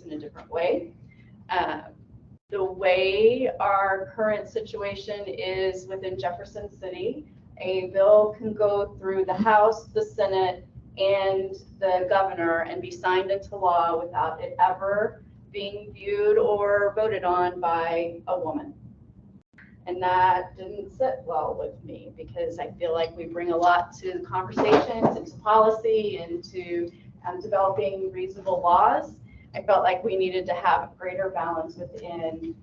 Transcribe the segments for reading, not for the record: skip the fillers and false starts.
in a different way. The way our current situation is within Jefferson City, a bill can go through the House, the Senate, and the governor and be signed into law without it ever being viewed or voted on by a woman. And that didn't sit well with me because I feel like we bring a lot to conversations and to policy and to developing reasonable laws. I felt like we needed to have greater balance within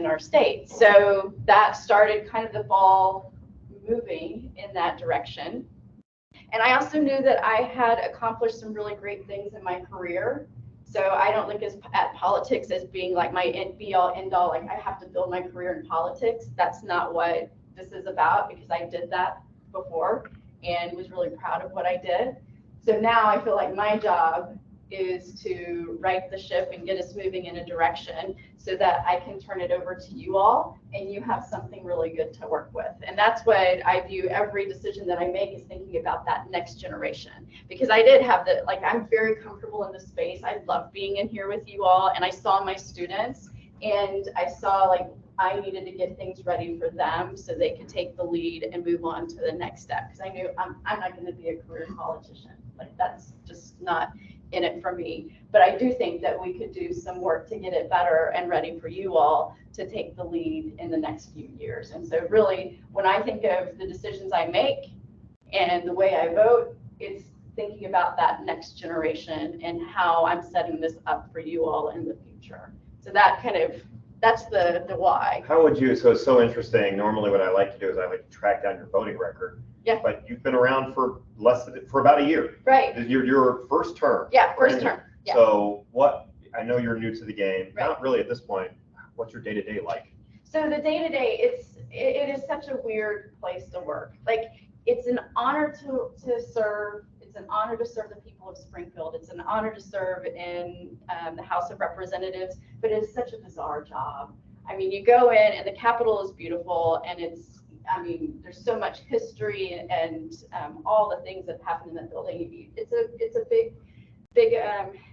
our state. So that started kind of the ball moving in that direction. And I also knew that I had accomplished some really great things in my career. So I don't look at politics as being like my be all end all, like I have to build my career in politics. That's not what this is about, because I did that before and was really proud of what I did. So now I feel like my job is to right the ship and get us moving in a direction so that I can turn it over to you all and you have something really good to work with. And that's what I view every decision that I make, is thinking about that next generation. Because I did have I'm very comfortable in this space. I love being in here with you all, and I saw my students and I saw I needed to get things ready for them so they could take the lead and move on to the next step. Because I knew I'm not going to be a career politician. That's just not in it for me. But I do think that we could do some work to get it better and ready for you all to take the lead in the next few years. And so really, when I think of the decisions I make and the way I vote, it's thinking about that next generation and how I'm setting this up for you all in the future. So that's the why. How would you, so it's so interesting. Normally what I like to do is I like to track down your voting record. Yeah. But you've been around for about a year. Right. Your first term. Yeah, first term. Yeah. So I know you're new to the game, right. Not really at this point. What's your day-to-day like? So the day-to-day, it is such a weird place to work. It's an honor to serve. It's an honor to serve the people of Springfield. It's an honor to serve in the House of Representatives, but it is such a bizarre job. I mean, you go in and the Capitol is beautiful, and there's so much history and all the things that happen in that building. It's a big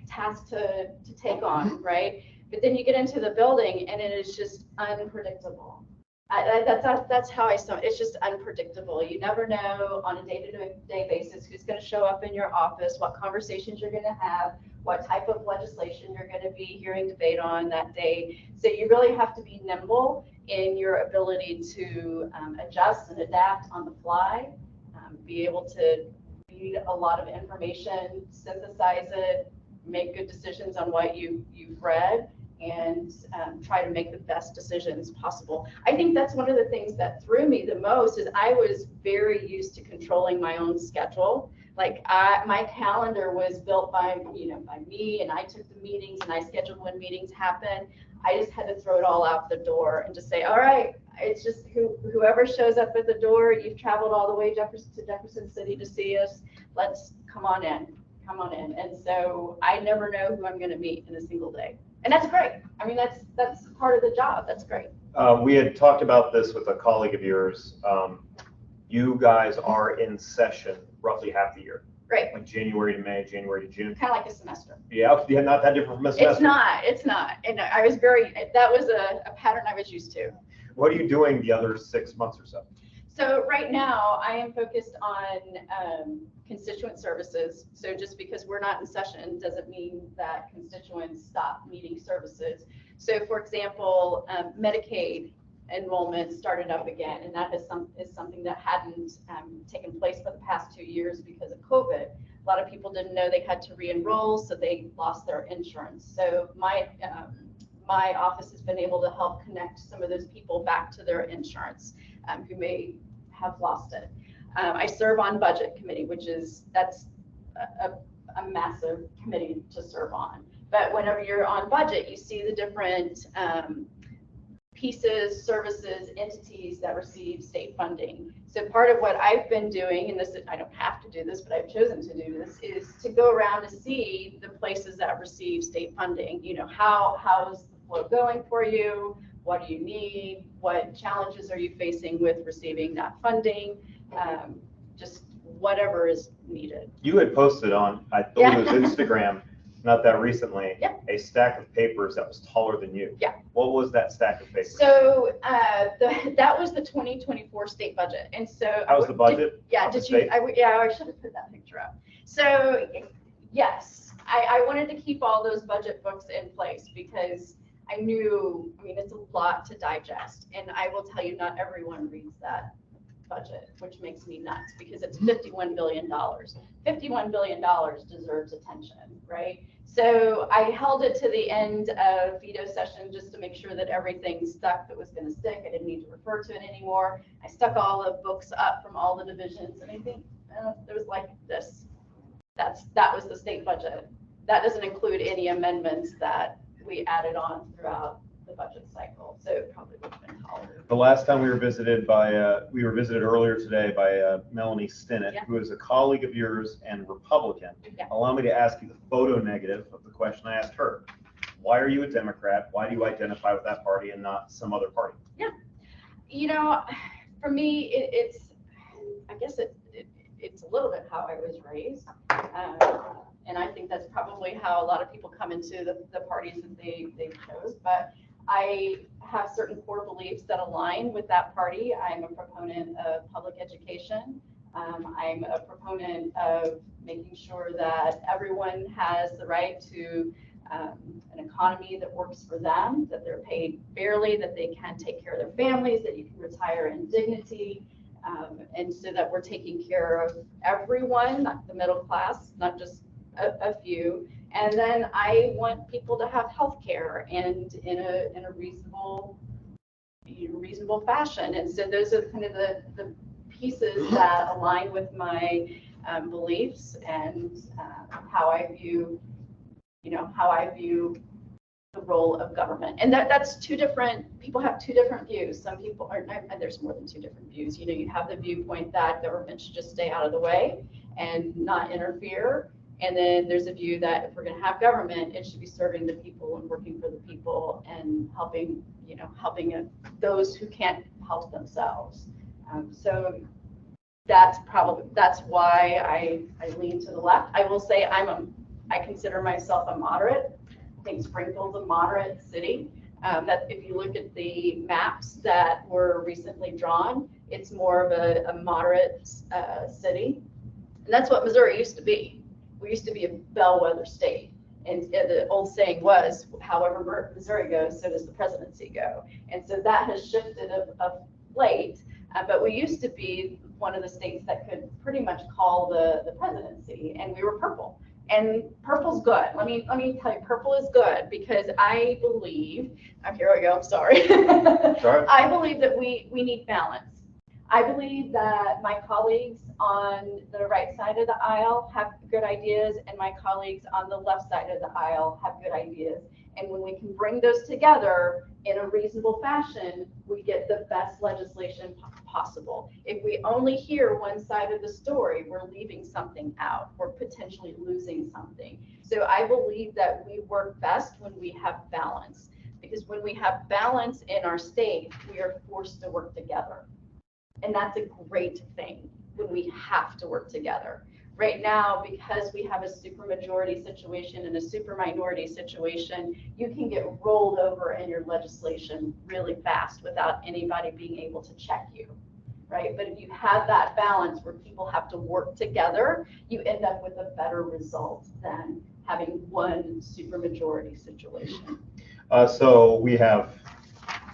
task to take on, right? But then you get into the building and it is just unpredictable. That's how I saw it. It's just unpredictable. You never know on a day-to-day basis who's going to show up in your office, what conversations you're going to have, what type of legislation you're going to be hearing debate on that day. So you really have to be nimble in your ability to adjust and adapt on the fly, be able to read a lot of information, synthesize it, make good decisions on what you've read, and try to make the best decisions possible. I think that's one of the things that threw me the most, is I was very used to controlling my own schedule. My calendar was built by me, and I took the meetings and I scheduled when meetings happen. I just had to throw it all out the door and just say, all right, it's just whoever shows up at the door, you've traveled all the way to Jefferson City to see us, let's come on in. And so I never know who I'm going to meet in a single day. And that's great. That's part of the job. That's great. We had talked about this with a colleague of yours. You guys are in session roughly half the year. Right. Like January to May, January to June. Kind of like a semester. Yeah, not that different from a semester. It's not. And that was a pattern I was used to. What are you doing the other 6 months or so? So right now I am focused on constituent services. So just because we're not in session doesn't mean that constituents stop needing services. So for example, Medicaid enrollment started up again, and that is something that hadn't taken place for the past 2 years because of COVID. A lot of people didn't know they had to re-enroll, so they lost their insurance. So my office has been able to help connect some of those people back to their insurance who may have lost it. I serve on budget committee, that's a massive committee to serve on. But whenever you're on budget, you see the different pieces, services, entities that receive state funding. So part of what I've been doing, and this, I don't have to do this, but I've chosen to do this, is to go around to see the places that receive state funding. How's the flow going for you? What do you need? What challenges are you facing with receiving that funding? Just whatever is needed. You had posted on, I believe it was Instagram, not that recently, Yeah. a stack of papers that was taller than you. Yeah. What was that stack of papers? So that was the 2024 state budget. And so That was the budget? Did you, state? I should have put that picture up. So yes, I wanted to keep all those budget books in place because I knew, I mean, it's a lot to digest. And I will tell you, not everyone reads that budget, which makes me nuts because it's $51 billion. $51 billion deserves attention, right? So I held it to the end of veto session just to make sure that everything stuck that was going to stick. I didn't need to refer to it anymore. I stuck all the books up from all the divisions, and I think there was like this. That was the state budget. That doesn't include any amendments that we added on throughout the budget cycle. So it probably would have been taller. The last time we were visited earlier today by Melanie Stinnett, Yeah. who is a colleague of yours and Republican. Yeah. Allow me to ask you the photo negative of the question I asked her. Why are you a Democrat? Why do you identify with that party and not some other party? Yeah. You know, for me, I guess it's a little bit how I was raised. And I think that's probably how a lot of people come into the parties that they chose. But I have certain core beliefs that align with that party. I'm a proponent of public education. I'm a proponent of making sure that everyone has the right to an economy that works for them, that they're paid fairly, that they can take care of their families, that you can retire in dignity. And so that we're taking care of everyone, not the middle class, not just a few. And then I want people to have health care and in a reasonable fashion. And so those are kind of the pieces that align with my beliefs and how I view the role of government. And that's two different, people have two different views. Some people are, and there's more than two different views. You know, you have the viewpoint that government should just stay out of the way and not interfere. And then there's a view that if we're going to have government, it should be serving the people and working for the people and helping those who can't help themselves. So that's why I lean to the left. I will say I consider myself a moderate. I think Springfield's a moderate city. That if you look at the maps that were recently drawn, it's more of a moderate city. And that's what Missouri used to be. We used to be a bellwether state. And the old saying was, however Missouri goes, so does the presidency go. And so that has shifted of late. But we used to be one of the states that could pretty much call the presidency, and we were purple. And purple's good. Let me tell you, purple is good because I believe, here we go, I'm sorry. Sorry. I believe that we need balance. I believe that my colleagues on the right side of the aisle have good ideas, and my colleagues on the left side of the aisle have good ideas. And when we can bring those together in a reasonable fashion, we get the best legislation possible. If we only hear one side of the story, we're leaving something out. We're potentially losing something. So I believe that we work best when we have balance, because when we have balance in our state, we are forced to work together. And that's a great thing when we have to work together. Right now, because we have a supermajority situation and a superminority situation, you can get rolled over in your legislation really fast without anybody being able to check you, right? But if you have that balance where people have to work together, you end up with a better result than having one supermajority situation. So we have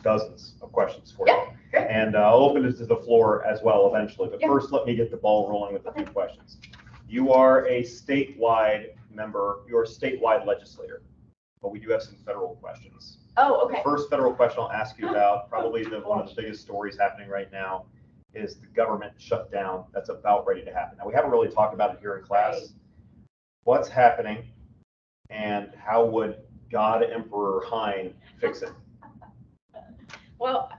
dozens of questions for you. Yeah, great. And I'll open it to the floor as well eventually. But Yeah. first, let me get the ball rolling with a few questions. You are a statewide member, you're a statewide legislator, but we do have some federal questions. Oh, okay. The first federal question I'll ask you about, probably one of the biggest stories happening right now, is the government shutdown that's about ready to happen. Now, we haven't really talked about it here in class. Right. What's happening and how would God Emperor Hein fix it? Well,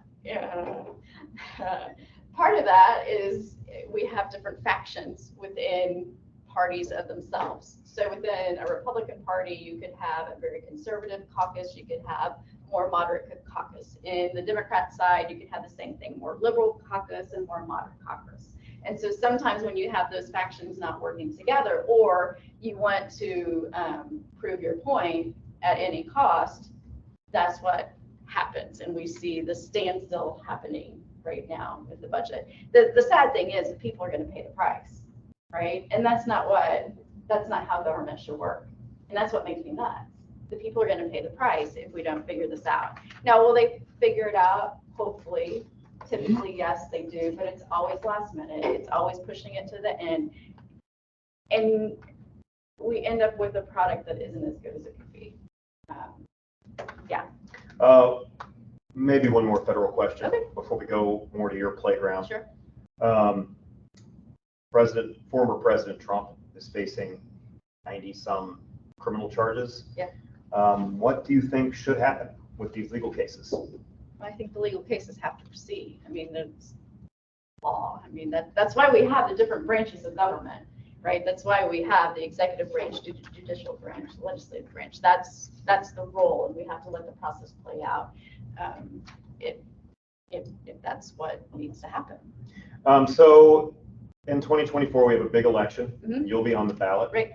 part of that is we have different factions within parties of themselves. So within a Republican Party, you could have a very conservative caucus, you could have more moderate caucus. In the Democrat side, you could have the same thing, more liberal caucus and more moderate caucus. And so sometimes when you have those factions not working together, or you want to prove your point at any cost, that's what happens. And we see the standstill happening right now with the budget. The sad thing is that people are going to pay the price, right? And that's not how government should work. And that's what makes me nuts. The people are going to pay the price if we don't figure this out. Now, will they figure it out? Hopefully. Typically, yes, they do, but it's always last minute. It's always pushing it to the end. And we end up with a product that isn't as good as it could be. Yeah. Maybe one more federal question Okay. before we go more to your playground. Sure. Former President Trump is facing 90-some criminal charges. Yeah. What do you think should happen with these legal cases? I think the legal cases have to proceed. I mean, it's law. I mean, that's why we have the different branches of government, right? That's why we have the executive branch, judicial branch, legislative branch. That's the role, and we have to let the process play out if that's what needs to happen. So in 2024, we have a big election. Mm-hmm. You'll be on the ballot. Right.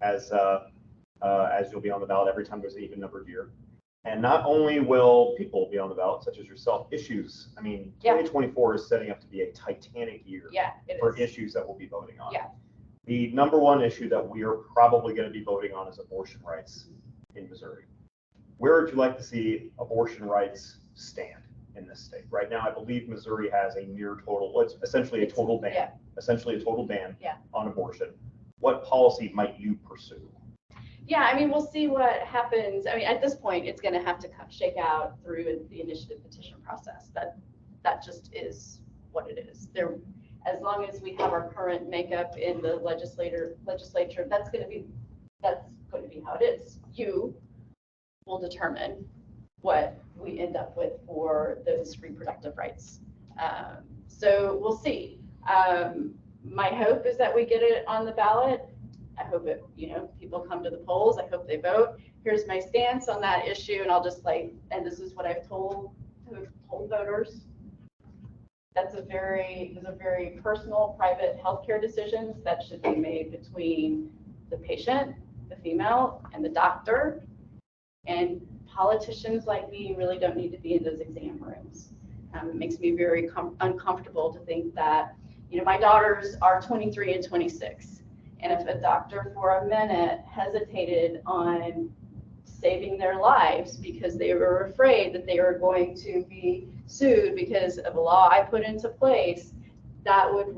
As you'll be on the ballot every time there's an even numbered year. And not only will people be on the ballot, such as yourself, issues. I mean, 2024 is setting up to be a titanic year for issues that we'll be voting on. Yeah. The number one issue that we are probably going to be voting on is abortion rights in Missouri. Where would you like to see abortion rights stand in this state? Right now, I believe Missouri has a near total, it's essentially a total ban, on abortion. What policy might you pursue? Yeah, I mean, we'll see what happens. I mean, at this point, it's going to have to shake out through the initiative petition process. That just is what it is. There, as long as we have our current makeup in the legislature, that's going to be how it is. You will determine what we end up with for those reproductive rights. So we'll see. My hope is that we get it on the ballot. I hope people come to the polls. I hope they vote. Here's my stance on that issue, and I'll just and this is what I've told voters. Those are very personal, private healthcare decisions that should be made between the patient, the female, and the doctor. And politicians like me really don't need to be in those exam rooms. It makes me very uncomfortable to think that, my daughters are 23 and 26. And if a doctor for a minute hesitated on saving their lives because they were afraid that they were going to be sued because of a law I put into place, that would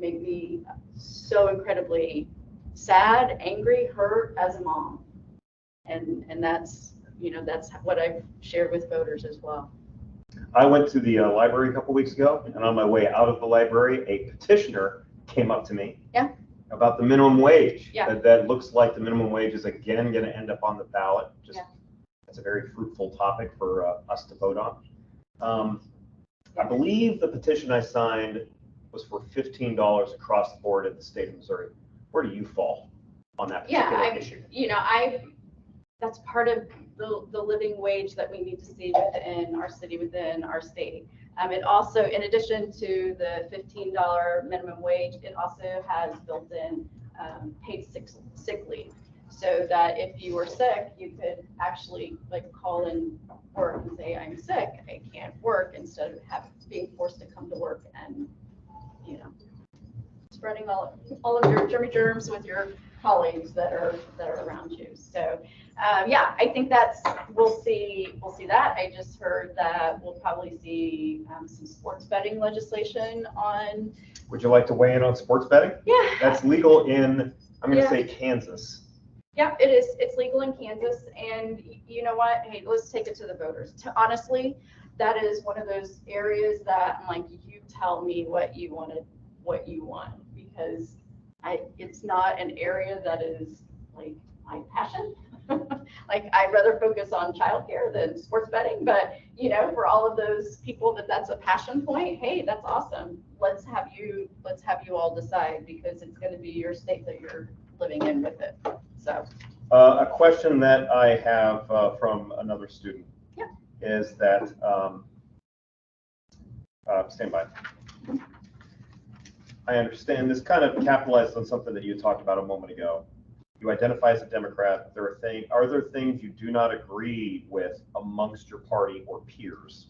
make me so incredibly sad, angry, hurt as a mom. And that's what I've shared with voters as well. I went to the library a couple weeks ago, and on my way out of the library, a petitioner came up to me about the minimum wage. Yeah. That looks like the minimum wage is again going to end up on the ballot. That's a very fruitful topic for us to vote on. I believe the petition I signed was for $15 across the board in the state of Missouri. Where do you fall on that particular issue? That's part of the living wage that we need to see within our city, within our state. It also, in addition to the $15 minimum wage, it also has built-in paid sick leave, so that if you were sick, you could actually call in work and say, I'm sick, I can't work, instead of being forced to come to work and, spreading all of your germs with your colleagues that are around you. So I think we'll see that. I just heard that we'll probably see some sports betting legislation on. Would you like to weigh in on sports betting? Yeah. That's legal in, I'm going to say Kansas. Yeah, it is. It's legal in Kansas. And you know what? Hey, let's take it to the voters. Honestly, that is one of those areas that I'm like, you tell me what you want, because it's not an area that is my passion. I'd rather focus on childcare than sports betting, but for all of those people that's a passion point, hey, that's awesome. Let's have you all decide, because it's going to be your state that you're living in with it. So a question that I have from another student is that stand by. I understand this kind of capitalized on something that you talked about a moment ago. You identify as a Democrat. Are there things you do not agree with amongst your party or peers?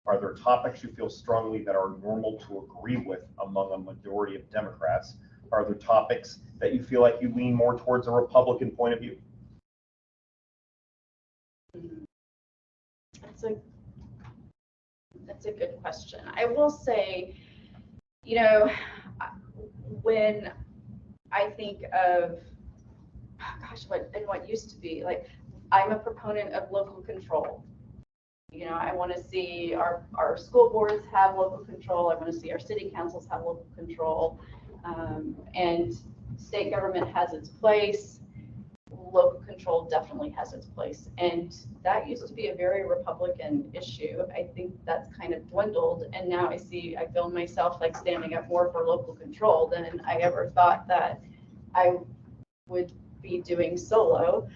Are there topics you feel strongly that are normal to agree with among a majority of Democrats? Are there topics that you feel like you lean more towards a Republican point of view? That's a good question. I will say, when I think of, what used to be, like, I'm a proponent of local control. I want to see our school boards have local control. I want to see our city councils have local control. And state government has its place. Local control definitely has its place. And that used to be a very Republican issue. I think that's kind of dwindled. And now I feel myself like standing up more for local control than I ever thought that I would be doing solo.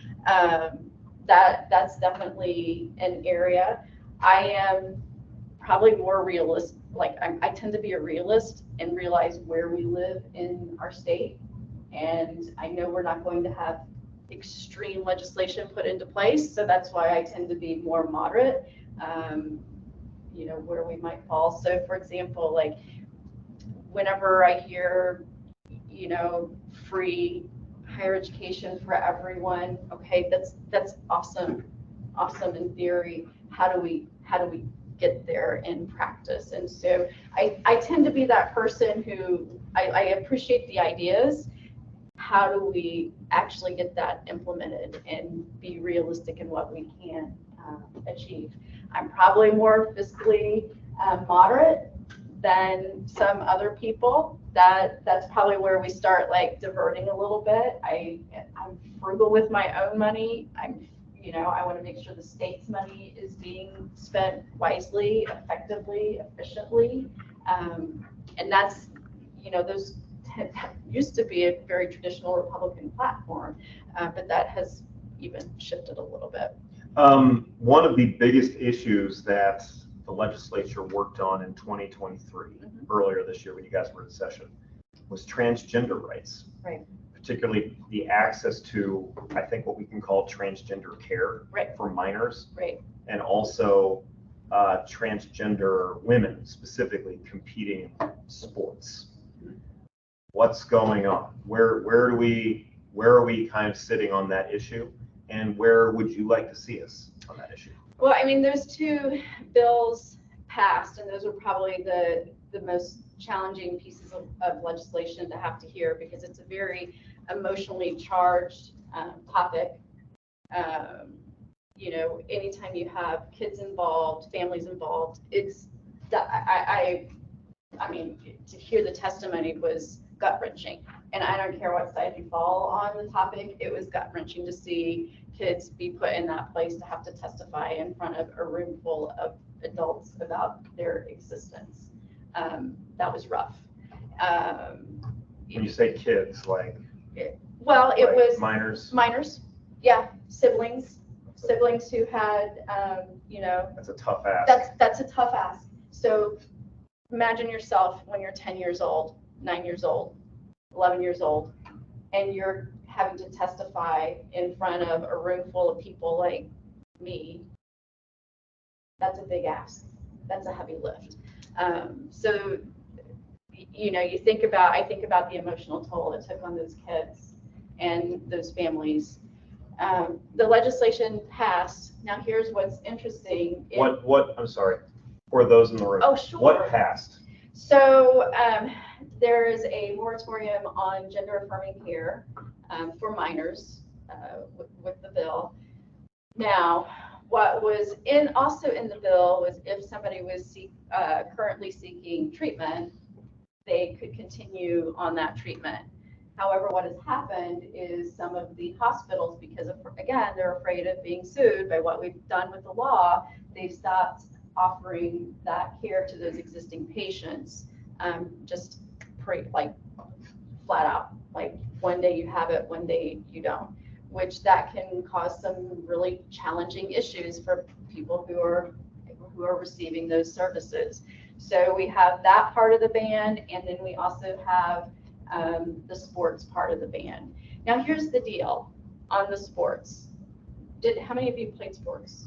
That's definitely an area. I am probably more realist. Like I tend to be a realist and realize where we live in our state. And I know we're not going to have extreme legislation put into place. So that's why I tend to be more moderate, where we might fall. So for example, like whenever I hear, free higher education for everyone, okay, that's awesome in theory. How do we get there in practice? And so I tend to be that person who I appreciate the ideas. How do we actually get that implemented and be realistic in what we can achieve? I'm probably more fiscally moderate than some other people. That's probably where we start like diverting a little bit. I'm frugal with my own money. I want to make sure the state's money is being spent wisely, effectively, efficiently. And that's, those used to be a very traditional Republican platform, but that has even shifted a little bit. One of the biggest issues that the legislature worked on in 2023, earlier this year when you guys were in session, was transgender rights. Right. Particularly the access to, I think, what we can call transgender care for minors. Right. And also transgender women specifically competing in sports. What's going on? Where are we kind of sitting on that issue? And where would you like to see us on that issue? Well, I mean, those two bills passed, and those are probably the most challenging pieces of legislation to have to hear, because it's a very emotionally charged topic. Anytime you have kids involved, families involved, it's I mean, to hear the testimony was gut-wrenching. And I don't care what side you fall on the topic, it was gut-wrenching to see kids be put in that place to have to testify in front of a room full of adults about their existence. That was rough. When you say kids, like? It was minors? Yeah, siblings who had, That's a tough ask. That's a tough ask. So imagine yourself when you're 10 years old, 9 years old, 11 years old, and you're having to testify in front of a room full of people like me. That's a big ask. That's a heavy lift. So, I think about the emotional toll it took on those kids and those families. The legislation passed. Now, here's what's interesting. I'm sorry, for those in the room. Oh, sure. What passed? So there is a moratorium on gender-affirming care for minors with the bill. Now, what was also in the bill was if somebody was currently seeking treatment, they could continue on that treatment. However, what has happened is some of the hospitals, because again, they're afraid of being sued by what we've done with the law, they've stopped offering that care to those existing patients, just like flat out. Like one day you have it, one day you don't, which that can cause some really challenging issues for people who are receiving those services. So we have that part of the band, and then we also have the sports part of the band. Now, here's the deal on the sports. How many of you played sports?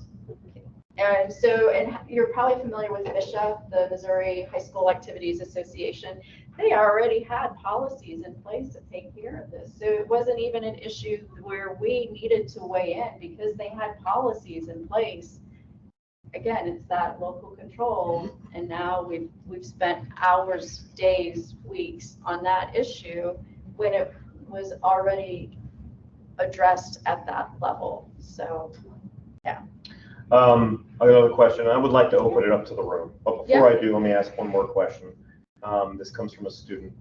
And so, and you're probably familiar with MISHA, the Missouri High School Activities Association. They already had policies in place to take care of this. So it wasn't even an issue where we needed to weigh in because they had policies in place. Again, it's that local control, and now we've spent hours, days, weeks on that issue when it was already addressed at that level. So, yeah. Another question. I would like to open it up to the room, but before I do, let me ask one more question. This comes from a student.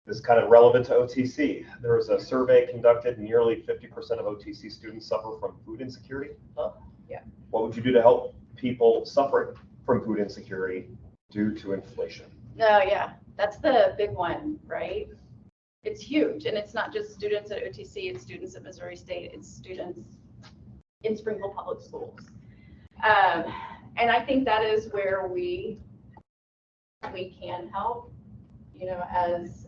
This is kind of relevant to OTC. There was a survey conducted. Nearly 50% of OTC students suffer from food insecurity. Yeah. What would you do to help people suffering from food insecurity due to inflation? No, yeah, that's the big one, right? It's huge, and it's not just students at OTC, it's students at Missouri State, it's students in Springfield Public Schools. And I think that is where we can help, you know, as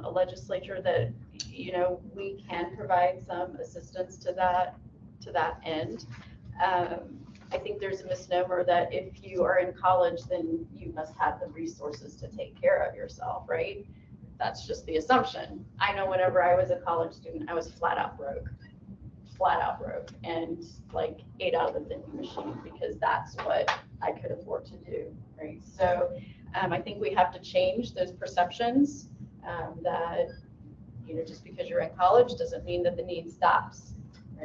a legislature, that, you know, we can provide some assistance to that end. I think there's a misnomer that if you are in college, then you must have the resources to take care of yourself, right? That's just the assumption. I know whenever I was a college student, I was flat out broke, and like ate out of the vending machine because that's what I could afford to do, right? So I think we have to change those perceptions that, you know, just because you're in college doesn't mean that the need stops,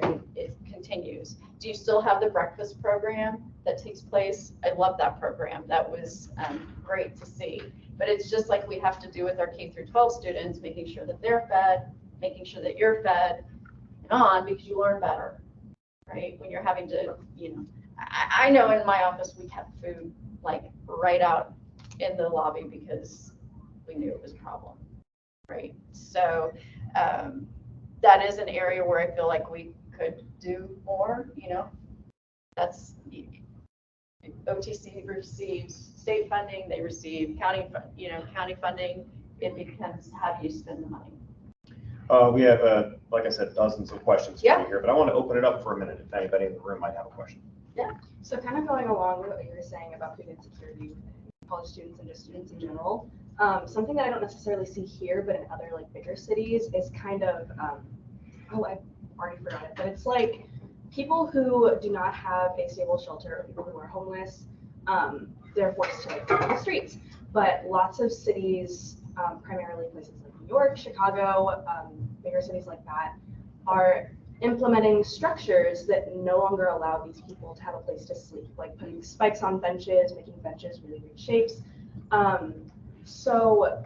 right? It continues. Do you still have the breakfast program that takes place? I love that program. That was great to see. But it's just like we have to do with our K through 12 students, making sure that they're fed, making sure that you're fed and on, because you learn better, right? When you're having to, you know, I know in my office we kept food like right out in the lobby because we knew it was a problem, right? So that is an area where I feel like we could do more, you know. That's OTC receives state funding, they receive county funding. It becomes how do you spend the money. We have, like I said, dozens of questions for you here, but I want to open it up for a minute if anybody in the room might have a question. Yeah. So kind of going along with what you were saying about food insecurity with college students and just students in general, something that I don't necessarily see here, but in other like bigger cities is kind of, oh, I've already forgot it, but it's like people who do not have a stable shelter, or people who are homeless, they're forced to like live on the streets. But lots of cities, primarily places like New York, Chicago, bigger cities like that, are implementing structures that no longer allow these people to have a place to sleep, like putting spikes on benches, making benches really weird shapes. So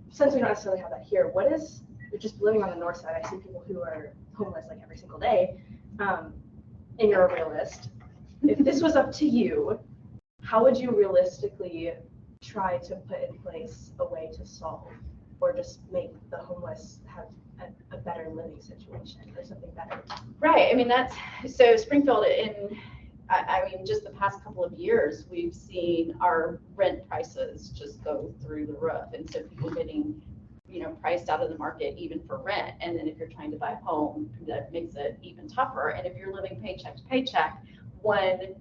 since we don't necessarily have that here, what is, just living on the north side, I see people who are homeless like every single day, and you're a realist. If this was up to you, how would you realistically try to put in place a way to solve or just make the homeless have a better living situation or something better? Right. I mean, that's so Springfield I mean, just the past couple of years, we've seen our rent prices just go through the roof. And so people getting, you know, priced out of the market even for rent. And then if you're trying to buy a home, that makes it even tougher. And if you're living paycheck to paycheck, one,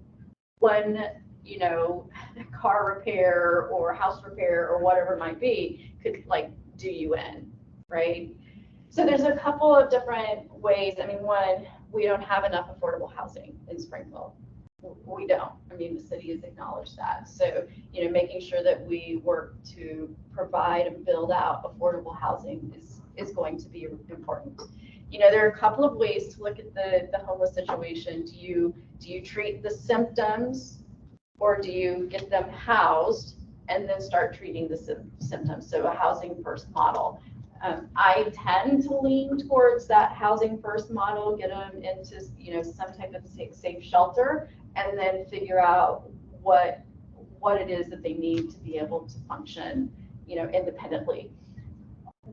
you know, car repair or house repair or whatever it might be could like do you in, right? So there's a couple of different ways. I mean, one, we don't have enough affordable housing in Springfield. We don't. I mean, the city has acknowledged that. So, you know, making sure that we work to provide and build out affordable housing is going to be important. You know, there are a couple of ways to look at the homeless situation. Do you treat the symptoms, or do you get them housed and then start treating the symptoms? So a housing first model. I tend to lean towards that housing first model, get them into, you know, some type of safe shelter, and then figure out what it is that they need to be able to function, you know, independently.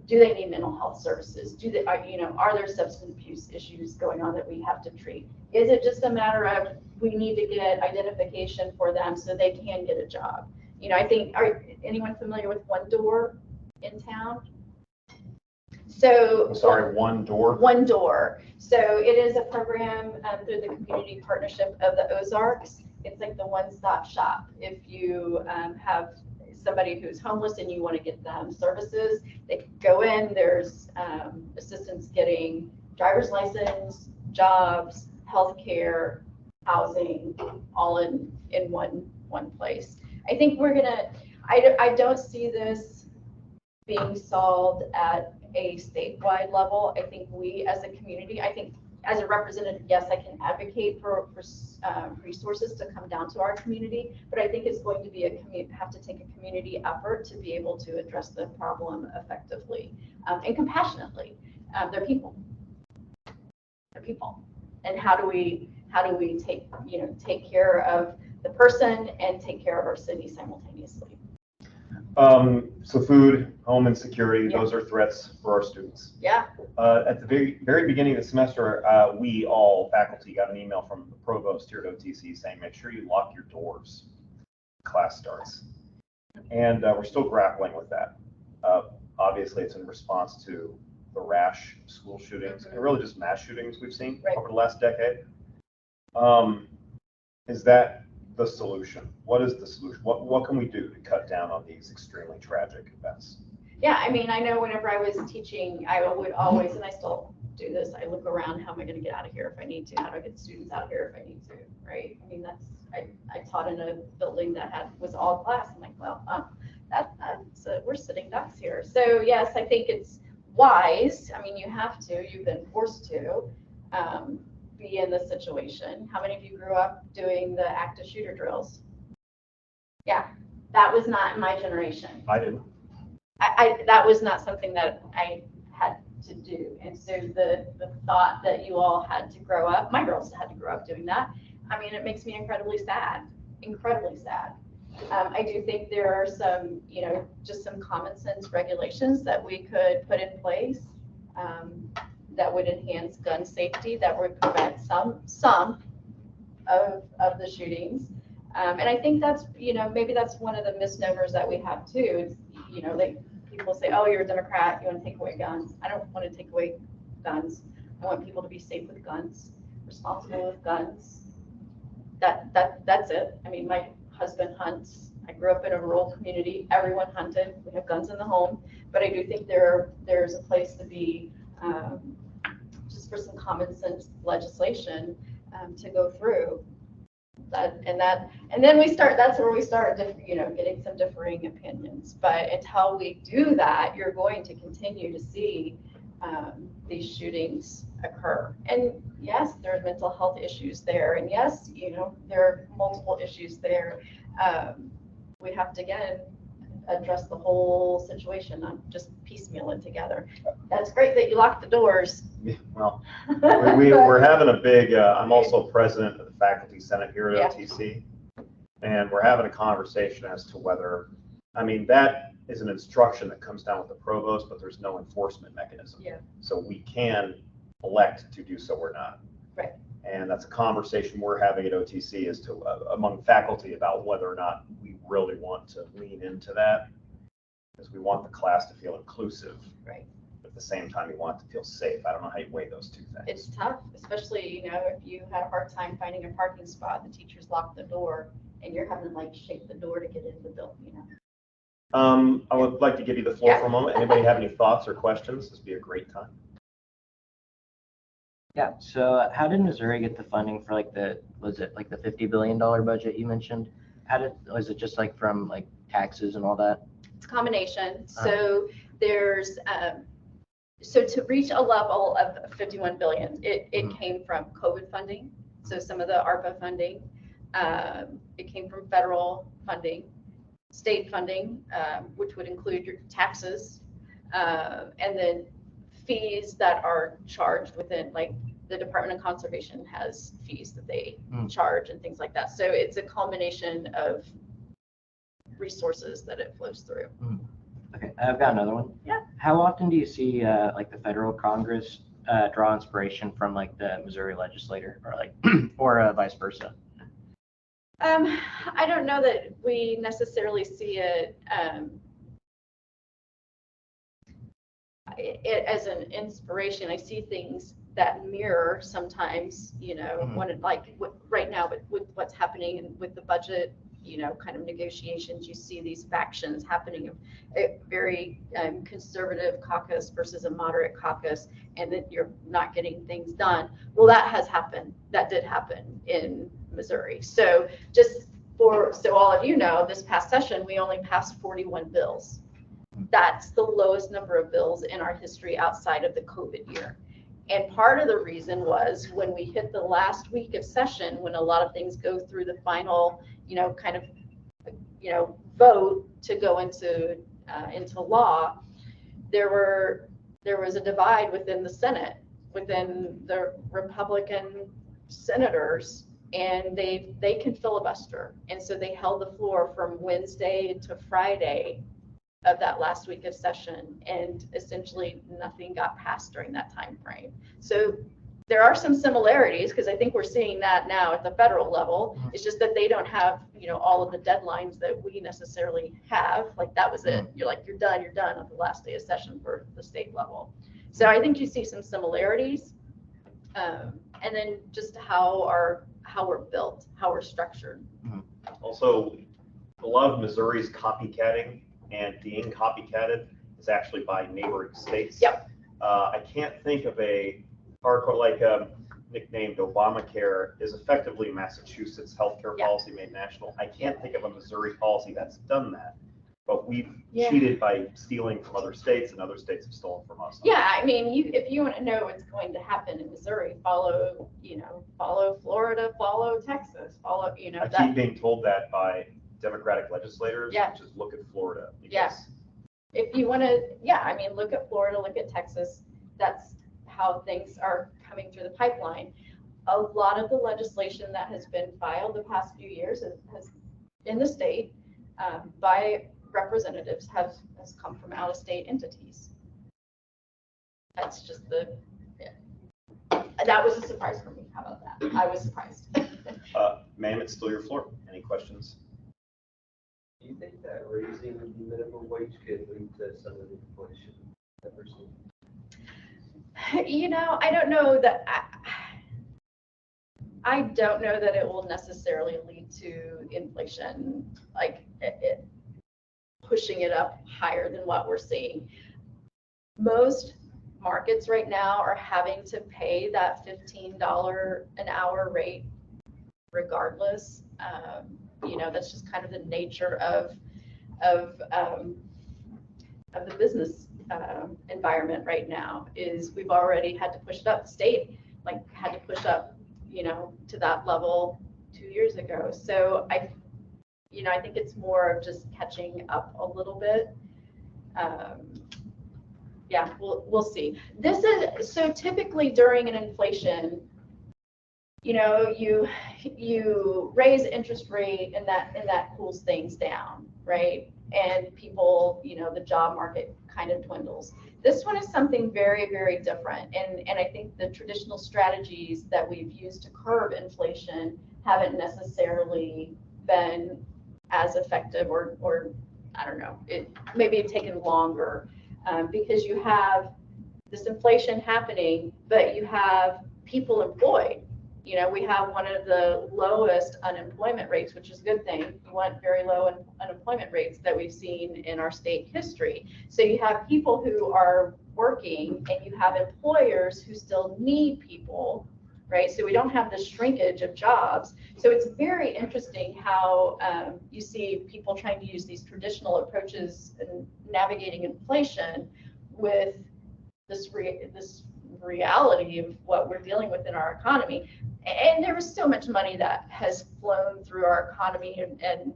do they need mental health services? Do they, are there substance abuse issues going on that we have to treat? Is it just a matter of we need to get identification for them so they can get a job? I think, are anyone familiar with One Door in town? So I'm sorry, One Door? One Door. So it is a program through the community partnership of the Ozarks. It's like the one-stop shop. If you have somebody who's homeless and you want to get them services, they can go in. There's assistance getting driver's license, jobs, healthcare, housing, all in one place. I think I don't see this being solved at a statewide level. I think we as a community, I think as a representative, yes, I can advocate for resources to come down to our community, but I think it's going to be have to take a community effort to be able to address the problem effectively and compassionately. They're people. They're people. And how do we take care of the person and take care of our city simultaneously? So food, home insecurity, Yeah. those are threats for our students. Yeah. At the very beginning of the semester, we all faculty got an email from the provost here at OTC saying, make sure you lock your doors. Class starts. And we're still grappling with that. Obviously, it's in response to the rash school shootings and really just mass shootings we've seen over the last decade. Is that the solution? What is the solution? What can we do to cut down on these extremely tragic events? Yeah, I mean, I know whenever I was teaching, I would always, and I still do this, I look around, how am I going to get out of here if I need to? How do I get students out of here if I need to, right? I mean, I taught in a building that was all glass. I'm like, well, we're sitting ducks here. So yes, I think it's wise. I mean, you've been forced to be in this situation. How many of you grew up doing the active shooter drills? Yeah, that was not my generation. I didn't. That was not something that I had to do. And so the thought that you all had to grow up, my girls had to grow up doing that. I mean, it makes me incredibly sad, incredibly sad. I do think there are some, just some common sense regulations that we could put in place that would enhance gun safety, that would prevent some of the shootings. And I think that's, maybe that's one of the misnomers that we have too. Is, like people say, oh, you're a Democrat, you want to take away guns. I don't want to take away guns. I want people to be safe with guns, responsible with guns. That's it. I mean, my husband hunts. I grew up in a rural community. Everyone hunted. We have guns in the home. But I do think there's a place to be just for some common sense legislation to go through. And then that's where we start, getting some differing opinions. But until we do that, you're going to continue to see these shootings occur. And yes, there are mental health issues there. And yes, there are multiple issues there. We have to, again, address the whole situation, not just piecemeal it together. That's great that you locked the doors. Well, we're having a big, I'm also president of the Faculty Senate here at OTC, and we're having a conversation as to whether, I mean, that is an instruction that comes down with the provost, but there's no enforcement mechanism. Yeah. So we can elect to do so or not. Right. And that's a conversation we're having at OTC as to among faculty about whether or not we really want to lean into that, because we want the class to feel inclusive. Right. But at the same time, you want it to feel safe. I don't know how you weigh those two things. It's tough, especially, if you had a hard time finding a parking spot, the teachers lock the door and you're having to shake the door to get into the building, I would like to give you the floor for a moment. Anybody have any thoughts or questions? This would be a great time. Yeah, so how did Missouri get the funding for was it the $50 billion budget you mentioned? Was it just from taxes and all that? It's a combination. So there's, so to reach a level of 51 billion, it came from COVID funding. So some of the ARPA funding, it came from federal funding, state funding, which would include your taxes, and then fees that are charged within, the Department of Conservation has fees that they charge and things like that. So it's a combination of resources that it flows through. Okay, I've got another one. Yeah. How often do you see like the federal Congress draw inspiration from like the Missouri legislator, or like, or vice versa? I don't know that we necessarily see it as an inspiration. I see things that mirror sometimes, when it, like right now with what's happening and with the budget, kind of negotiations, you see these factions happening of a very conservative caucus versus a moderate caucus, and that you're not getting things done. Well, that has happened. That did happen in Missouri. So so all of you know, this past session, we only passed 41 bills. That's the lowest number of bills in our history outside of the COVID year. And part of the reason was when we hit the last week of session, when a lot of things go through the final, kind of, vote to go into law, there was a divide within the Senate, within the Republican senators, and they can filibuster. And so they held the floor from Wednesday to Friday of that last week of session, and essentially nothing got passed during that time frame. So there are some similarities, because I think we're seeing that now at the federal level. It's just that they don't have, all of the deadlines that we necessarily have. Like that was it. You're done on the last day of session for the state level. So I think you see some similarities, and then just how we're built, how we're structured. Also, a lot of Missouri's copycatting and being copycatted is actually by neighboring states. Yep. I can't think of a hardcore, like nicknamed Obamacare is effectively Massachusetts healthcare policy made national. I can't think of a Missouri policy that's done that, but we've cheated by stealing from other states, and other states have stolen from us. Yeah, I mean, if you want to know what's going to happen in Missouri, follow Florida, follow Texas, follow, I keep being told that by Democratic legislators, which is look at Florida. If you want to, look at Florida, look at Texas. That's how things are coming through the pipeline. A lot of the legislation that has been filed the past few years has in the state by representatives has come from out-of-state entities. That's just that was a surprise for me. How about that? I was surprised. Ma'am, it's still your floor. Any questions? Do you think that raising the minimum wage could lead to some of the inflation that we're seeing? I don't know that. I don't know that it will necessarily lead to inflation, like it pushing it up higher than what we're seeing. Most markets right now are having to pay that $15 an hour rate regardless. That's just kind of the nature of the business environment right now. Is we've already had to push it up. The state had to push up, to that level 2 years ago. So I think it's more of just catching up a little bit. We'll see. This is so typically during an inflation, you raise interest rate and that cools things down, right? And people, the job market kind of dwindles. This one is something very, very different. And I think the traditional strategies that we've used to curb inflation haven't necessarily been as effective, or I don't know, it maybe have taken longer because you have this inflation happening, but you have people employed. We have one of the lowest unemployment rates, which is a good thing. We want very low unemployment rates that we've seen in our state history. So you have people who are working, and you have employers who still need people, right? So we don't have the shrinkage of jobs. So it's very interesting how you see people trying to use these traditional approaches in navigating inflation with this reality of what we're dealing with in our economy. And there was so much money that has flown through our economy and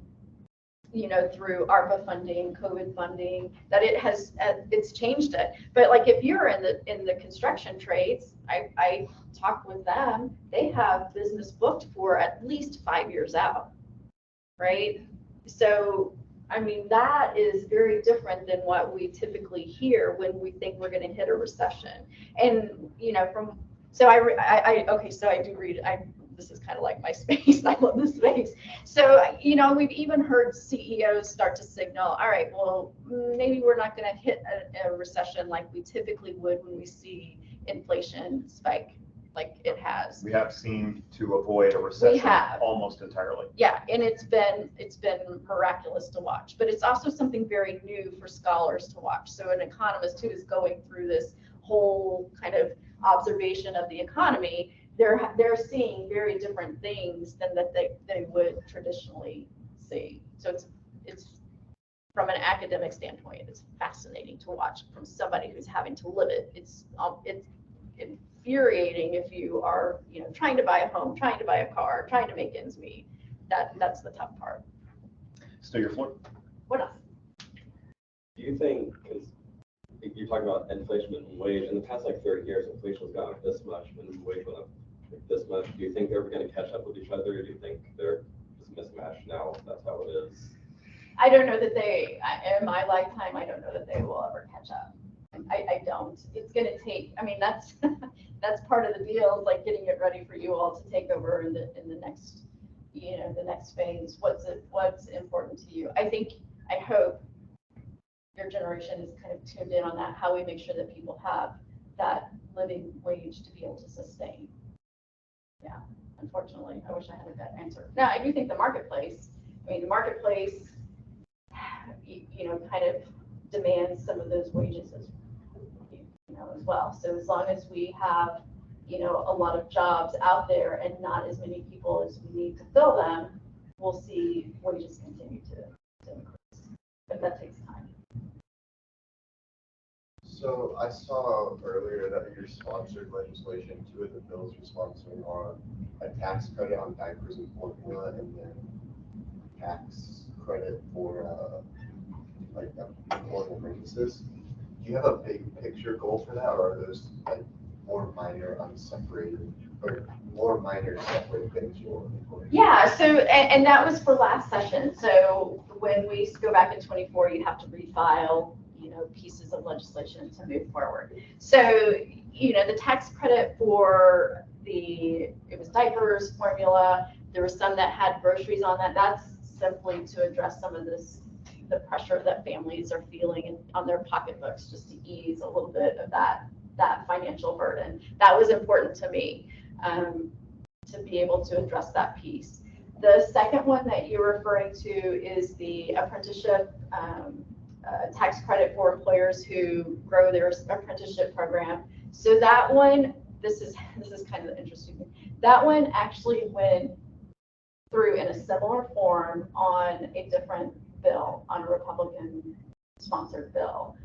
through ARPA funding, COVID funding, that it's changed it. But like if you're in the construction trades, I talked with them, they have business booked for at least 5 years out, right? So I mean, that is very different than what we typically hear when we think we're going to hit a recession. And, you know, so okay, so I do read, this is kind of like my space. I love this space. So, you know, we've even heard CEOs start to signal, all right, well, maybe we're not going to hit a recession like we typically would when we see inflation spike like it has. We have seemed to avoid a recession almost entirely. Yeah, and it's been miraculous to watch, but it's also something very new for scholars to watch. So an economist who is going through this whole kind of observation of the economy, they're seeing very different things than that they would traditionally see. So it's from an academic standpoint, it's fascinating to watch from somebody who's having to live it. It's infuriating if you are, you know, trying to buy a home, trying to buy a car, trying to make ends meet. That's the tough part. Still your floor. What else? Do you think, because you're talking about inflation and wage, in the past like 30 years, inflation has gone up this much, minimum wage went up like this much. Do you think they're ever going to catch up with each other, or do you think they're just mismatched now? That's how it is. I don't know that in my lifetime, I don't know that they will ever catch up. I don't. It's going to take, I mean, that's part of the deal, like getting it ready for you all to take over in the next, you know, the next phase. What's important to you? I hope your generation is kind of tuned in on that, how we make sure that people have that living wage to be able to sustain. Yeah, unfortunately, I wish I had a better answer. Now, I do think the marketplace, you know, kind of demands some of those wages as well. So as long as we have, you know, a lot of jobs out there and not as many people as we need to fill them, we'll see wages continue to increase. But that takes time. So I saw earlier that your sponsored legislation, 2 of the bills you're sponsoring are a tax credit on diapers and formula, and then tax credit for like employment raises. Do you have a big picture goal for that, or are those like more minor, unseparated, or more minor separate things you're looking for? Yeah, so, and that was for last session. So when we go back in 24, you have to refile, you know, pieces of legislation to move forward. So, you know, the tax credit for it was diapers, formula, there was some that had groceries on that. That's simply to address some of the pressure that families are feeling on their pocketbooks, just to ease a little bit of that financial burden. That was important to me, to be able to address that piece. The second one that you're referring to is the apprenticeship tax credit for employers who grow their apprenticeship program. So that one, this is kind of the interesting thing. That one actually went through in a similar form on a different bill, on a Republican-sponsored bill.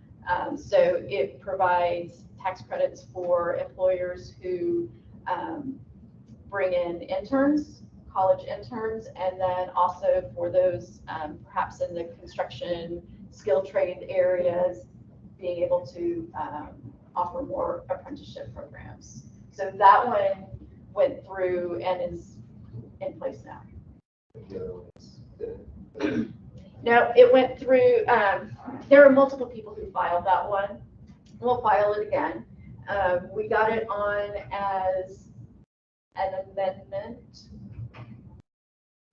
So it provides tax credits for employers who bring in interns, college interns, and then also for those perhaps in the construction, skilled trade areas, being able to offer more apprenticeship programs. So that one went through and is in place now. No, it went through, there are multiple people who filed that one. We'll file it again. We got it on as an amendment. I'm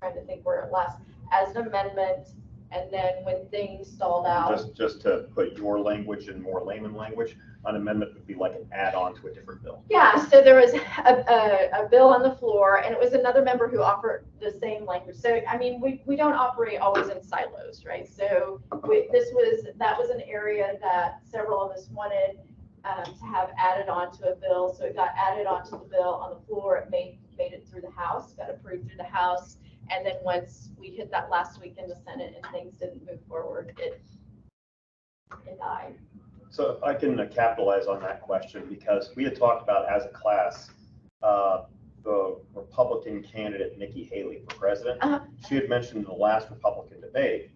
trying to think where it last, as an amendment, and then when things stalled out. Just to put your language in more layman language, an amendment would be like an add-on to a different bill. Yeah, so there was a bill on the floor, and it was another member who offered the same language. So, I mean, we don't operate always in silos, right? So that was an area that several of us wanted to have added on to a bill. So it got added onto the bill on the floor. It made it through the House, got approved through the House. And then once we hit that last week in the Senate and things didn't move forward, it died. So if I can capitalize on that question, because we had talked about as a class, the Republican candidate Nikki Haley for president. She had mentioned in the last Republican debate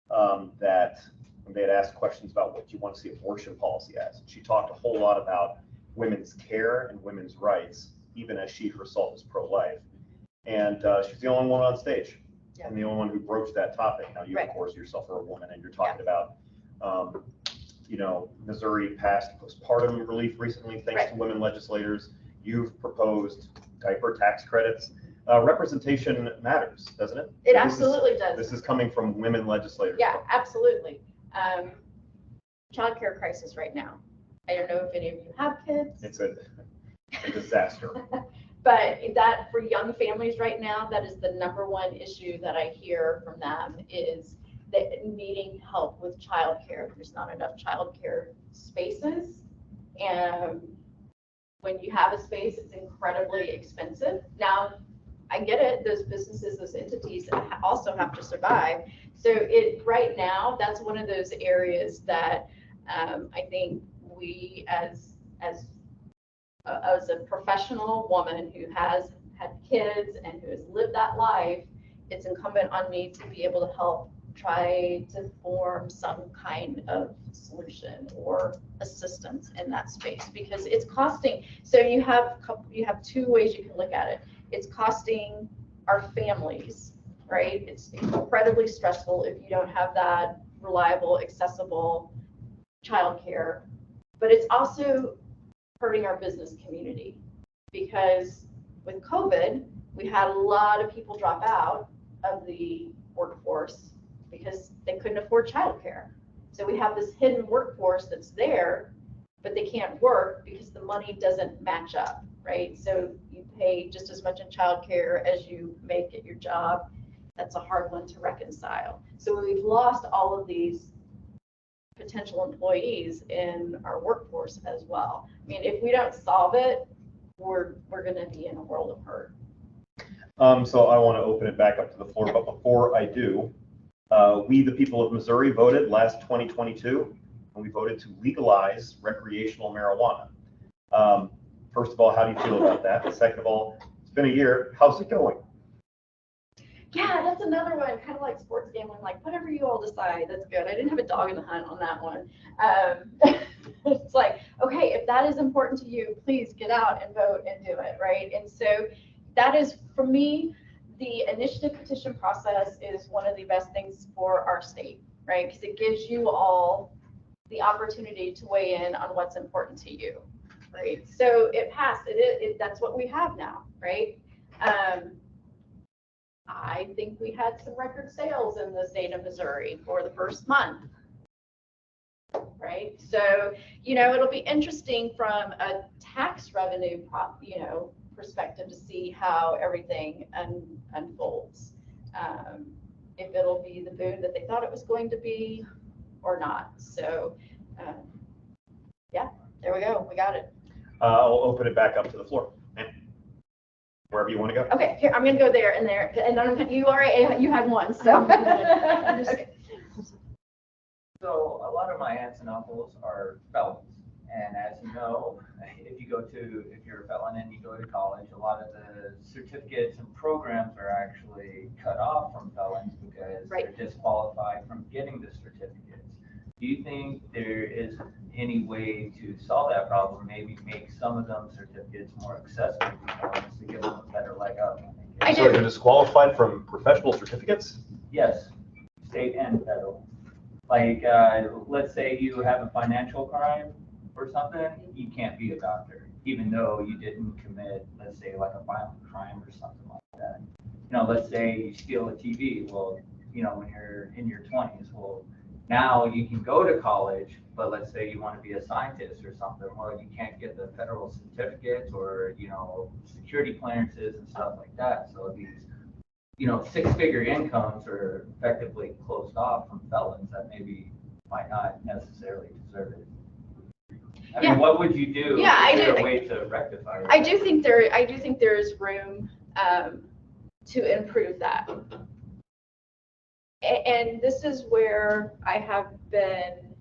that when they had asked questions about what do you want to see abortion policy as, she talked a whole lot about women's care and women's rights, even as she herself is pro-life. And she's the only one on stage. and the only one who broached that topic. Now, you, Right. of course, yourself are a woman, and you're talking about, Missouri passed postpartum relief recently, thanks to women legislators. You've proposed diaper tax credits. Representation matters, doesn't it? It absolutely does. This is coming from women legislators. Yeah, absolutely. Childcare crisis right now. I don't know if any of you have kids. It's a disaster. But that for young families right now, that is the number one issue that I hear from them is that needing help with childcare. There's not enough childcare spaces. And when you have a space, it's incredibly expensive. Now, I get it, those businesses, those entities also have to survive. So right now, that's one of those areas that I think we as a professional woman who has had kids and who has lived that life, it's incumbent on me to be able to help try to form some kind of solution or assistance in that space, because it's costing. So you have two ways you can look at it. It's costing our families, right? It's incredibly stressful if you don't have that reliable, accessible childcare, but it's also hurting our business community, because with COVID, we had a lot of people drop out of the workforce because they couldn't afford childcare. So we have this hidden workforce that's there, but they can't work because the money doesn't match up, right? So you pay just as much in childcare as you make at your job. That's a hard one to reconcile. So we've lost all of these potential employees in our workforce as well. I mean, if we don't solve it, we're going to be in a world of hurt. So I want to open it back up to the floor, but before I do, we, the people of Missouri, voted last 2022, and we voted to legalize recreational marijuana. First of all, how do you feel about that? Second of all, it's been a year. How's it going? Yeah, that's another one, kind of like sports gambling, like whatever you all decide, that's good. I didn't have a dog in the hunt on that one. It's like, okay, if that is important to you, please get out and vote and do it, right? And so that is, for me, the initiative petition process is one of the best things for our state, right? Because it gives you all the opportunity to weigh in on what's important to you, right? So it passed. That's what we have now, right? I think we had some record sales in the state of Missouri for the first month, right? So, it'll be interesting from a tax revenue, perspective to see how everything unfolds. If it'll be the boon that they thought it was going to be or not. So, yeah, there we go. We got it. I'll open it back up to the floor. Wherever you want to go. Okay, here, I'm going to go there and there. And then you had one, so. Okay. So a lot of my aunts and uncles are felons. And as you know, if you're a felon and you go to college, a lot of the certificates and programs are actually cut off from felons because they're disqualified from getting the certificates. Do you think there is any way to solve that problem? Maybe make some of them certificates more accessible to felons to give them a better leg up? So you're disqualified from professional certificates? Yes, state and federal. Like, let's say you have a financial crime or something, you can't be a doctor, even though you didn't commit, let's say, like a violent crime or something like that. Let's say you steal a TV. Well, when you're in your 20s, well, now you can go to college, but let's say you want to be a scientist or something. Well, you can't get the federal certificates or, security clearances and stuff like that. So these, six-figure incomes are effectively closed off from felons that maybe might not necessarily deserve it. I mean, what would you do? Yeah, is there a way to rectify that? I do think there is room to improve that. And this is where I have been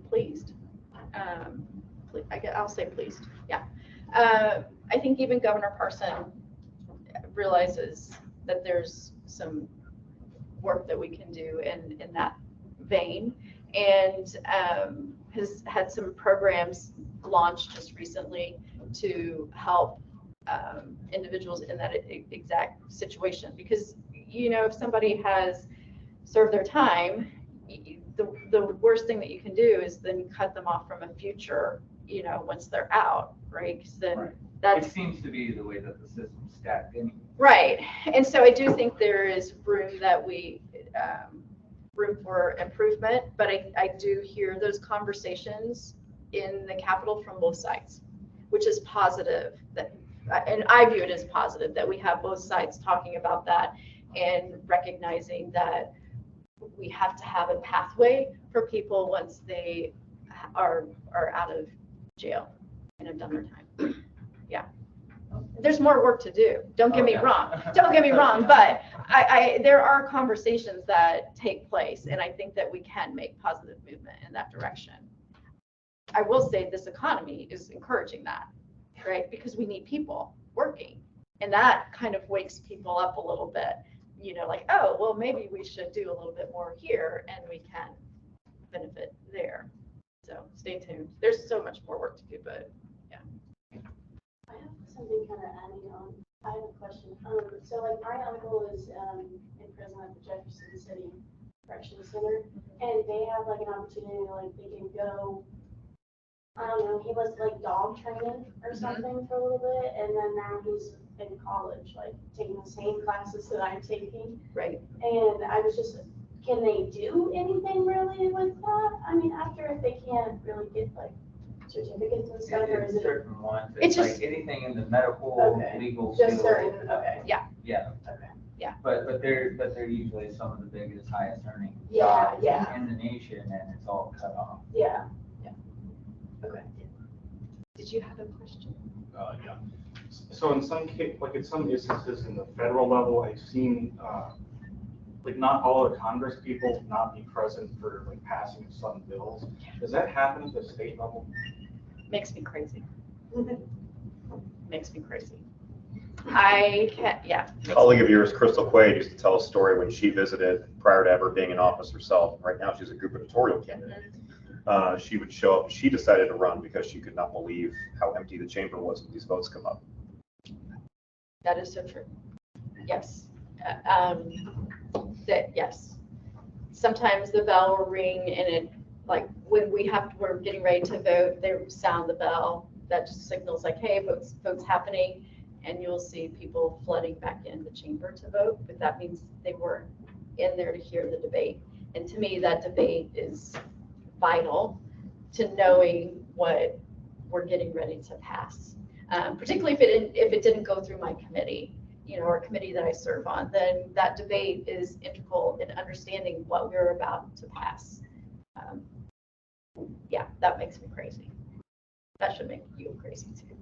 pleased. I'll say pleased. Yeah. I think even Governor Parson realizes that there's some work that we can do in that vein, and has had some programs launched just recently to help individuals in that exact situation. Because, you know, if somebody has served their time, the worst thing that you can do is then cut them off from a future, you know, once they're out, right? 'Cause then Right. that's It seems to be the way that the system's stacked anyway. right. And so I do think there is room that room for improvement, but I do hear those conversations in the Capitol from both sides, which is positive. And I view it as positive that we have both sides talking about that and recognizing that we have to have a pathway for people once they are out of jail and have done their time. Yeah. There's more work to do. Don't get me wrong. Don't get me wrong. But there are conversations that take place, and I think that we can make positive movement in that direction. I will say this economy is encouraging that, right? Because we need people working, and that kind of wakes people up a little bit. You know, like, oh, well, maybe we should do a little bit more here, and we can benefit there. So stay tuned. There's so much more work to do, but I have something kind of adding on. I have a question. So like my uncle is in prison at the Jefferson City Correctional Center, and they have like an opportunity, like they can go, I don't know, he was like dog training or something for a little bit, and then now he's in college, like taking the same classes that I'm taking. right. And I was just, can they do anything really with that? I mean, after if they can't really get like certificates and stuff, or is It's it certain ones, It's it's just- like anything in the medical, Okay. legal just field. certain? Okay. Yeah, Okay. but they're usually some of the biggest, highest earning Yeah, jobs yeah. in the nation, and it's all cut off. Yeah. Did you have a question? Yeah. So in some like in some instances in the federal level, I've seen, like not all the Congress people not be present for like passing of some bills. Does that happen at the state level? Makes me crazy. Makes me crazy. I can't, yeah. A colleague of yours, Crystal Quaid, used to tell a story when she visited prior to ever being in office herself. Right now, she's a gubernatorial candidate. She would show up. She decided to run because she could not believe how empty the chamber was when these votes come up. That is so true. Yes. Yes. Sometimes the bell will ring and it, like when we're getting ready to vote, they sound the bell. That just signals like, hey, vote's happening. And you'll see people flooding back in the chamber to vote, but that means they weren't in there to hear the debate. And to me, that debate is vital to knowing what we're getting ready to pass. Particularly if it didn't go through my committee, you know, or committee that I serve on, then that debate is integral in understanding what we're about to pass. Yeah, that makes me crazy. That should make you crazy too.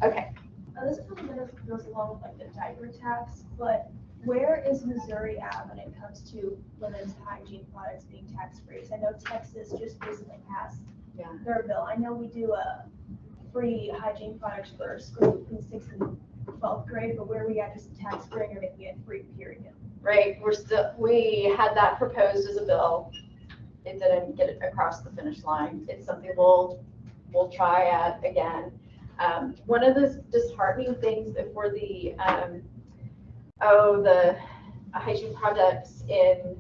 Okay. This kind of goes along with like the diaper tax, but where is Missouri at when it comes to women's hygiene products being tax-free? I know Texas just recently passed their bill. I know we do a free hygiene products for schools between 6th and 12th grade, but where are we at just tax-free or making it free, period? Right, we had that proposed as a bill. It didn't get it across the finish line. It's something we'll try at again. One of the disheartening things for the hygiene products in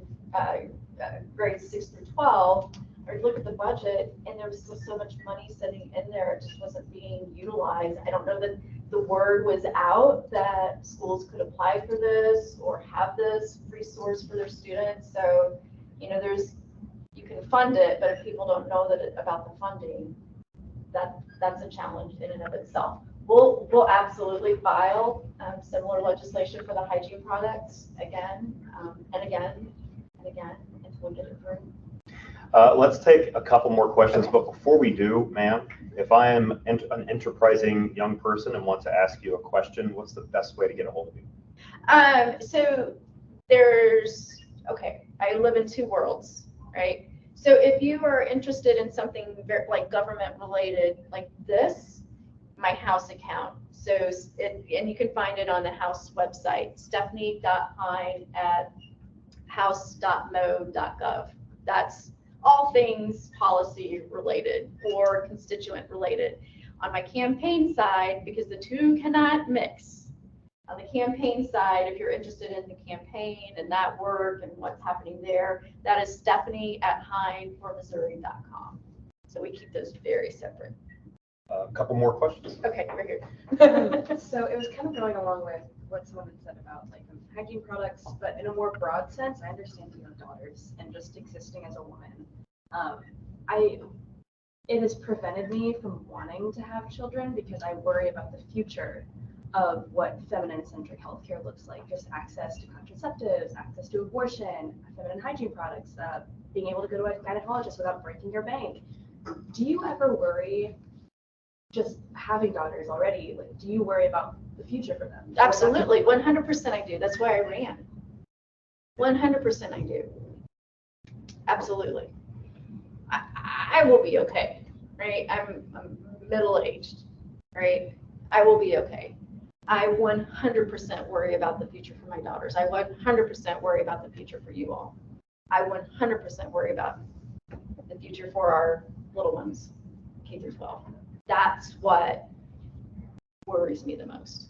grades 6 through 12, or look at the budget, and there was still so much money sitting in there, it just wasn't being utilized. I don't know that the word was out that schools could apply for this or have this resource for their students. So, you know, you can fund it, but if people don't know about the funding, that's a challenge in and of itself. We'll absolutely file similar legislation for the hygiene products again and again and again until we get it through. Let's take a couple more questions, but before we do, ma'am, if I am an enterprising young person and want to ask you a question, what's the best way to get a hold of you? So I live in two worlds, right? So if you are interested in something very, like government related like this, my House account. So, and you can find it on the House website, stephanie.hein@house.mo.gov. That's all things policy related or constituent related. On my campaign side, because the two cannot mix, on the campaign side, if you're interested in the campaign and that work and what's happening there, that is Stephanie@HeinForMissouri.com. So we keep those very separate. A couple more questions. Okay, right here. So it was kind of going along with what someone had said about like hygiene products, but in a more broad sense, I understand you have daughters and just existing as a woman. It has prevented me from wanting to have children because I worry about the future of what feminine-centric healthcare looks like, just access to contraceptives, access to abortion, feminine hygiene products, being able to go to a gynecologist without breaking your bank. Do you ever worry, just having daughters already, like, do you worry about the future for them? Absolutely, 100% I do. That's why I ran. 100% I do. Absolutely. I will be okay, right? I'm middle-aged, right? I will be okay. I 100% worry about the future for my daughters. I 100% worry about the future for you all. I 100% worry about the future for our little ones, K through 12. That's what worries me the most.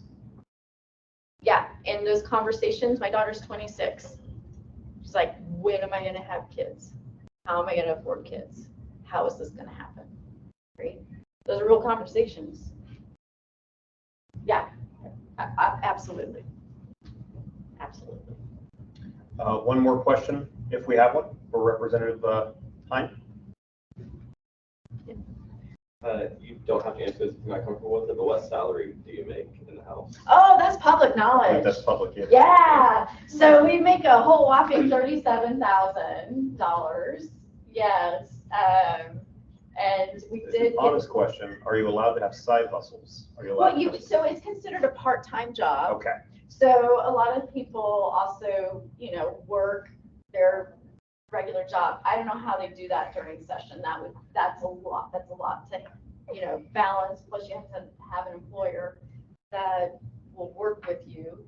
Yeah, in those conversations, my daughter's 26. She's like, when am I going to have kids? How am I going to afford kids? How is this going to happen? Right? Those are real conversations. Yeah, absolutely. Absolutely. One more question, if we have one, for Representative Hein. You don't have to answer this if you're not comfortable with it, but what salary do you make in the House? Oh, that's public I think knowledge. that's public, yeah. Yeah, so we make a whole whopping $37,000. Yes, and we This is did. an honest question. Are you allowed to have side hustles? Are you allowed? Well, so it's considered a part-time job. Okay. So a lot of people also, work their regular job. I don't know how they do that during session. That's a lot to, balance. Plus you have to have an employer that will work with you.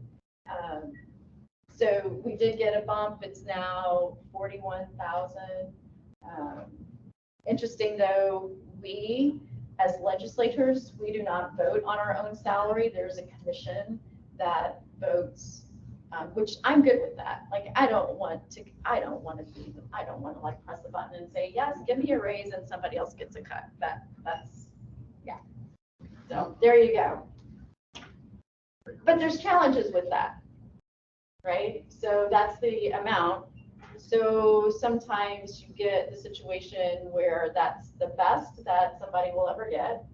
So we did get a bump. It's now 41,000. Interesting though, we as legislators, we do not vote on our own salary. There's a commission that votes, which I'm good with that. Like, I don't want to like press the button and say, yes, give me a raise and somebody else gets a cut. That's, yeah. So there you go. But there's challenges with that, right? So that's the amount. So sometimes you get the situation where that's the best that somebody will ever get,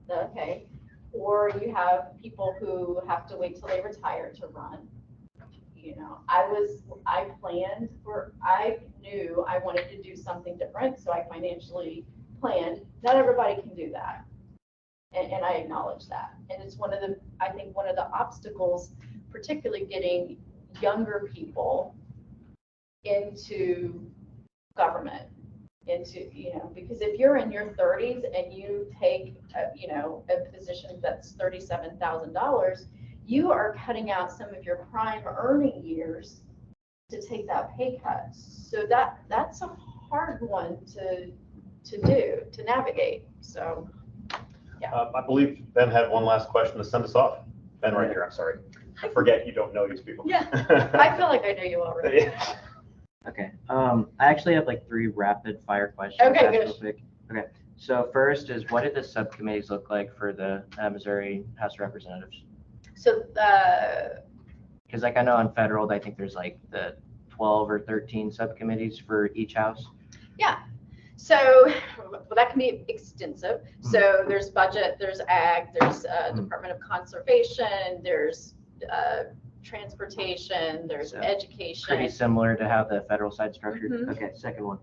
okay. Or you have people who have to wait till they retire to run. I knew I wanted to do something different, so I financially planned. Not everybody can do that. And I acknowledge that. And it's I think one of the obstacles, particularly getting younger people into government, because if you're in your 30s and you take, a position that's $37,000, you are cutting out some of your prime earning years to take that pay cut. So that's a hard one to navigate. So, yeah. I believe Ben had one last question to send us off. Ben, right here, I'm sorry. I forget you don't know these people. Yeah, I feel like I know you already. Okay. I actually have like 3 rapid fire questions. Okay, good. Real quick. Okay. So first is, what do the subcommittees look like for the Missouri House of Representatives? So Because I know on federal, I think there's like the 12 or 13 subcommittees for each house. yeah. So that can be extensive. So there's budget, there's ag, there's Department of Conservation, there's transportation, there's education. Pretty similar to how the federal side's structured. Mhm. Okay, second one.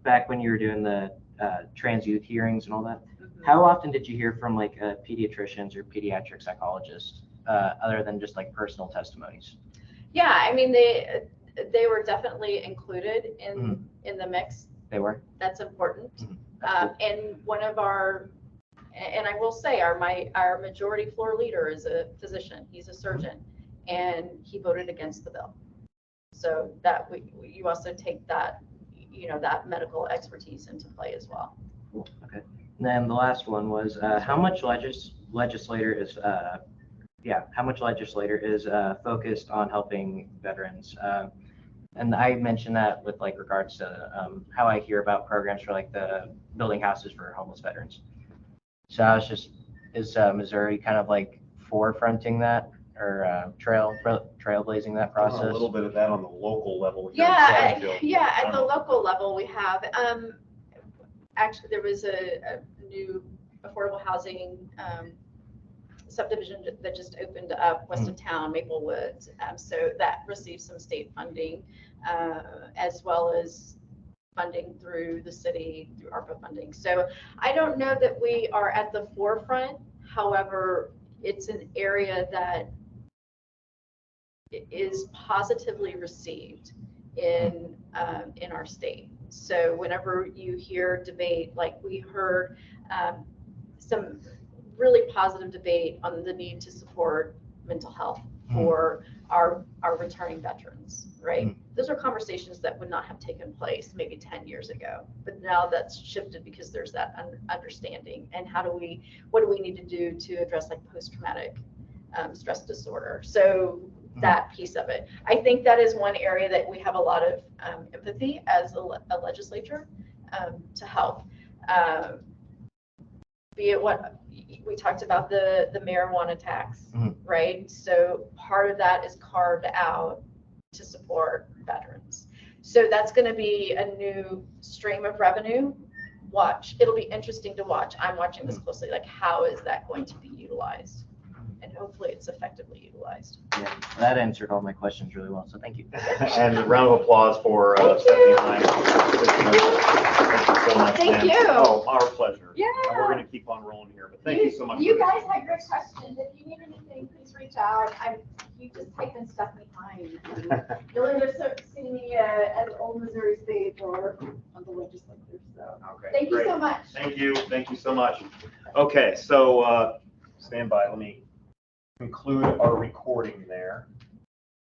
Back when you were doing the trans youth hearings and all that, how often did you hear from like pediatricians or pediatric psychologists other than just like personal testimonies? Yeah, I mean, they were definitely included in the mix. They were? That's important. And one of and I will say our majority floor leader is a physician. He's a surgeon, and he voted against the bill. So that you also take that, that medical expertise into play as well. Cool. Okay. And then the last one was how much legislator is focused on helping veterans. And I mentioned that with like regards to how I hear about programs for like the building houses for homeless veterans. So I was just, is Missouri kind of like forefronting that or trailblazing that Done process? a little bit of that on the local level. here in Yeah, Springfield. yeah, at the local level, we have, actually, there was a new affordable housing, subdivision that just opened up west of town, Maple Woods. So that received some state funding, as well as funding through the city, through ARPA funding. So I don't know that we are at the forefront. However, it's an area that is positively received in our state. So whenever you hear debate, like we heard some really positive debate on the need to support mental health for our returning veterans, right? Those are conversations that would not have taken place maybe 10 years ago, but now that's shifted because there's that understanding. And what do we need to do to address like post-traumatic stress disorder? So that piece of it. I think that is one area that we have a lot of empathy as a legislature to help. Be it what we talked about, the marijuana tax, right? So part of that is carved out to support veterans. So that's going to be a new stream of revenue. Watch. It'll be interesting to watch. I'm watching this closely. Like, how is that going to be utilized? And hopefully it's effectively utilized. Yeah, that answered all my questions really well, so thank you. And a round of applause for Stephanie Hein. Thank you so much. Thank man. you. Oh, our pleasure. Yeah. And we're going to keep on rolling here, but thank you so much. You guys had great questions. If you need anything, please reach out. You just type in Stephanie Hein. You'll either see me at Old Missouri State or on the legislature. So Okay, thank you great. so much. Thank you. Thank you so much. Okay, so stand by. Let me conclude our recording there.